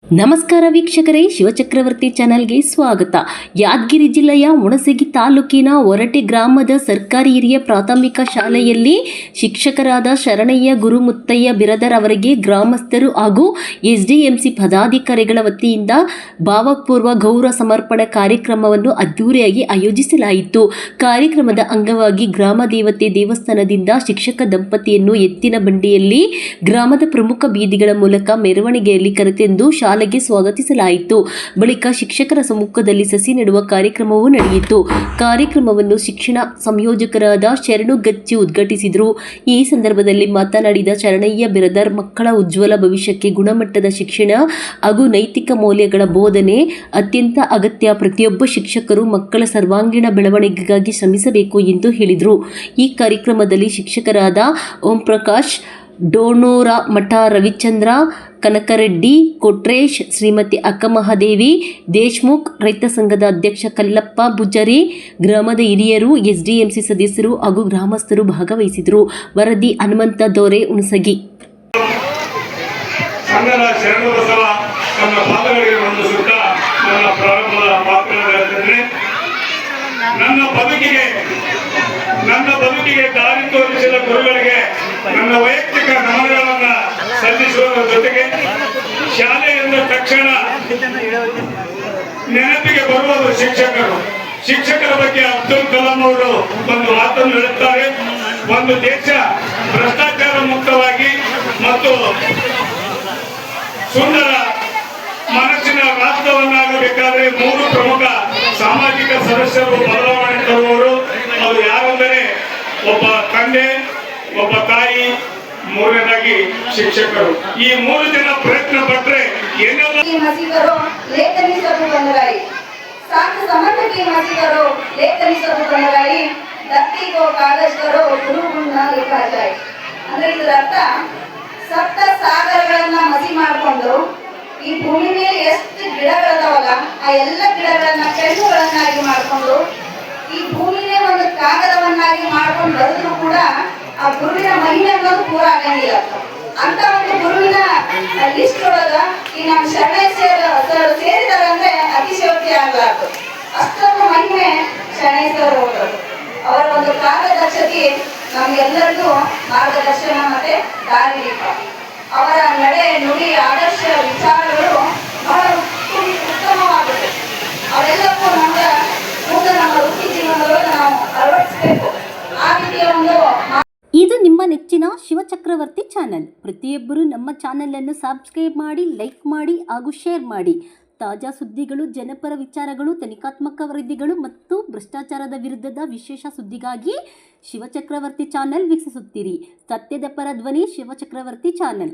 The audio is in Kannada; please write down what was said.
ನಮಸ್ಕಾರ ವೀಕ್ಷಕರೇ, ಶಿವಚಕ್ರವರ್ತಿ ಚಾನಲ್ಗೆ ಸ್ವಾಗತ. ಯಾದಗಿರಿ ಜಿಲ್ಲೆಯ ಹುಣಸಗಿ ತಾಲೂಕಿನ ಹೊರಟೆ ಗ್ರಾಮದ ಸರ್ಕಾರಿ ಹಿರಿಯ ಪ್ರಾಥಮಿಕ ಶಾಲೆಯಲ್ಲಿ ಶಿಕ್ಷಕರಾದ ಶರಣಯ್ಯ ಗುರುಮುತ್ತಯ್ಯ ಬಿರದರ್ ಅವರಿಗೆ ಗ್ರಾಮಸ್ಥರು ಹಾಗೂ ಎಸ್ಡಿಎಂಸಿ ಪದಾಧಿಕಾರಿಗಳ ವತಿಯಿಂದ ಭಾವಪೂರ್ವ ಗೌರವ ಸಮರ್ಪಣಾ ಕಾರ್ಯಕ್ರಮವನ್ನು ಅದ್ದೂರಿಯಾಗಿ ಆಯೋಜಿಸಲಾಯಿತು. ಕಾರ್ಯಕ್ರಮದ ಅಂಗವಾಗಿ ಗ್ರಾಮ ದೇವತೆ ದೇವಸ್ಥಾನದಿಂದ ಶಿಕ್ಷಕ ದಂಪತಿಯನ್ನು ಎತ್ತಿನ ಬಂಡಿಯಲ್ಲಿ ಗ್ರಾಮದ ಪ್ರಮುಖ ಬೀದಿಗಳ ಮೂಲಕ ಮೆರವಣಿಗೆಯಲ್ಲಿ ಕರೆತಂದು ಶಾಲೆಗೆ ಸ್ವಾಗತಿಸಲಾಯಿತು. ಬಳಿಕ ಶಿಕ್ಷಕರ ಸಮ್ಮುಖದಲ್ಲಿ ಸಸಿ ನೆಡುವ ಕಾರ್ಯಕ್ರಮವೂ ನಡೆಯಿತು. ಕಾರ್ಯಕ್ರಮವನ್ನು ಶಿಕ್ಷಣ ಸಂಯೋಜಕರಾದ ಶರಣು ಗಚ್ಚಿ ಉದ್ಘಾಟಿಸಿದರು. ಈ ಸಂದರ್ಭದಲ್ಲಿ ಮಾತನಾಡಿದ ಶರಣಯ್ಯ ಬಿರದರ್, ಮಕ್ಕಳ ಉಜ್ವಲ ಭವಿಷ್ಯಕ್ಕೆ ಗುಣಮಟ್ಟದ ಶಿಕ್ಷಣ ಹಾಗೂ ನೈತಿಕ ಮೌಲ್ಯಗಳ ಬೋಧನೆ ಅತ್ಯಂತ ಅಗತ್ಯ. ಪ್ರತಿಯೊಬ್ಬ ಶಿಕ್ಷಕರು ಮಕ್ಕಳ ಸರ್ವಾಂಗೀಣ ಬೆಳವಣಿಗೆಗಾಗಿ ಶ್ರಮಿಸಬೇಕು ಎಂದು ಹೇಳಿದರು. ಈ ಕಾರ್ಯಕ್ರಮದಲ್ಲಿ ಶಿಕ್ಷಕರಾದ ಓಂ ಪ್ರಕಾಶ್, ಡೋಣೂರ ಮಠ ರವಿಚಂದ್ರ, ಕನಕರೆಡ್ಡಿ, ಕೊಟ್ರೇಶ್, ಶ್ರೀಮತಿ ಅಕ್ಕಮಹಾದೇವಿ ದೇಶ್ಮುಖ್, ರೈತ ಸಂಘದ ಅಧ್ಯಕ್ಷ ಕಲ್ಲಪ್ಪ ಬುಜ್ಜರಿ, ಗ್ರಾಮದ ಹಿರಿಯರು, ಎಸ್ಡಿಎಂಸಿ ಸದಸ್ಯರು ಹಾಗೂ ಗ್ರಾಮಸ್ಥರು ಭಾಗವಹಿಸಿದರು. ವರದಿ ಹನುಮಂತ ದೋರೆ, ಹುಣಸಗಿ. ನನ್ನ ಬದುಕಿಗೆ ದಾರಿ ತೋರಿಸಿದ ಗುರುಗಳಿಗೆ ನನ್ನ ವೈಯಕ್ತಿಕ ನಮನಗಳನ್ನ ಸಲ್ಲಿಸುವ ಜೊತೆಗೆ ಶಾಲೆ ಎಂದ ತಕ್ಷಣ ನೆನಪಿಗೆ ಬರುವುದು ಶಿಕ್ಷಕರು. ಶಿಕ್ಷಕರ ಬಗ್ಗೆ ಅಬ್ದುಲ್ ಕಲಾಂ ಅವರು ಒಂದು ಮಾತನ್ನು ಹೇಳುತ್ತಾರೆ, ಒಂದು ದೇಶ ಭ್ರಷ್ಟಾಚಾರ ಮುಕ್ತವಾಗಿ ಮತ್ತು ಸುಂದರ ಮನಸ್ಸಿನ ರಾಷ್ಟ್ರವನ್ನಾಗಬೇಕಾದ್ರೆ 3 ಪ್ರಮುಖ ಸಾಮಾಜಿಕ ಸದಸ್ಯರು ಬದಲಾವಣೆ ತರುವವರು. ಅದು ಯಾರೆಂದರೆ ಒಬ್ಬ ತಂದೆ, ಒಬ್ಬ ತಾಯಿ, ಮೂರನೇದಾಗಿ ಶಿಕ್ಷಕರು. ಈ 3 ಜನ ಪ್ರಯತ್ನ ಪಟ್ಟರೆ ಏನೆಲ್ಲ लेखनी सब बनवाई, साथ समर्थ की मसी करो, लेखनी सब बनवाई, धरती को कागज करो, गुरु गुण लिखा जाए. ಅಂದ್ರೆ ಇದರ ಅರ್ಥ, ಸಪ್ತ ಸಾಗರಗಳನ್ನ ಮಸಿ ಮಾಡಿಕೊಂಡು ಈ ಭೂಮಿ ಮೇಲೆ ಎಷ್ಟು ಗಿಡಗಳದಾವಲ್ಲ ಆ ಎಲ್ಲ ಗಿಡಗಳನ್ನ ಪೆನ್ನುಗಳನ್ನಾಗಿ ಮಾಡಿಕೊಂಡು ಈ ಭೂಮಿನೇ ಒಂದು ಕಾಗದವನ್ನಾಗಿ ಮಾಡ್ಕೊಂಡು ಬರೆದ್ರು ಕೂಡ ಆ ಗುರುವಿನ ಮಹಿಮೆ ಅನ್ನೋದು ಪೂರ ಆಗಂಗಿಲ್ಲ. ಅಂತ ಒಂದು ಗುರುವಿನ ಲಿಸ್ಟ್ ಒಳಗ ಈ ನಮ್ಮ ಶರಣಯ್ಯ ಸೇರಿದಾರೆ ಅಂದ್ರೆ ಅತಿಶಯೋಕ್ತಿ ಆಗಲಾರ್ದು. ಅಷ್ಟೊಂದು ಮಹಿಮೆ ಶರಣಯ್ಯ ಸರ್ ಹೋದರು. ಅವರ ಒಂದು ಕಾರ್ಯದಕ್ಷತೆ ನಮ್ಗೆಲ್ಲರಿಗೂ ಮಾರ್ಗದರ್ಶನ ಮತ್ತೆ ದಾರಿದೀಪ. ಅವರ ನಡೆ, ನುಡಿ, ಆದರ್ಶ, ವಿಚಾರಗಳು ಬಹಳ ಉತ್ತಮವಾಗುತ್ತೆ. ಅವೆಲ್ಲವೂ ಮುಂದೆ ನಮ್ಮ ವೃತ್ತಿ ಜೀವನದೊಳಗೆ ನಾವು ಅಳವಡಿಸಬೇಕು. ಆ ರೀತಿಯ ಒಂದು ಇದು ನಿಮ್ಮ ನೆಚ್ಚಿನ ಶಿವಚಕ್ರವರ್ತಿ ಚಾನಲ್. ಪ್ರತಿಯೊಬ್ಬರು ನಮ್ಮ ಚಾನಲನ್ನು ಸಬ್ಸ್ಕ್ರೈಬ್ ಮಾಡಿ, ಲೈಕ್ ಮಾಡಿ ಹಾಗೂ ಶೇರ್ ಮಾಡಿ. ತಾಜಾ ಸುದ್ದಿಗಳು, ಜನಪರ ವಿಚಾರಗಳು, ತನಿಖಾತ್ಮಕ ವರದಿಗಳು ಮತ್ತು ಭ್ರಷ್ಟಾಚಾರದ ವಿರುದ್ಧದ ವಿಶೇಷ ಸುದ್ದಿಗಾಗಿ ಶಿವಚಕ್ರವರ್ತಿ ಚಾನಲ್ ವೀಕ್ಷಿಸುತ್ತೀರಿ. ಸತ್ಯದ ಪರ ಧ್ವನಿ ಶಿವಚಕ್ರವರ್ತಿ ಚಾನಲ್.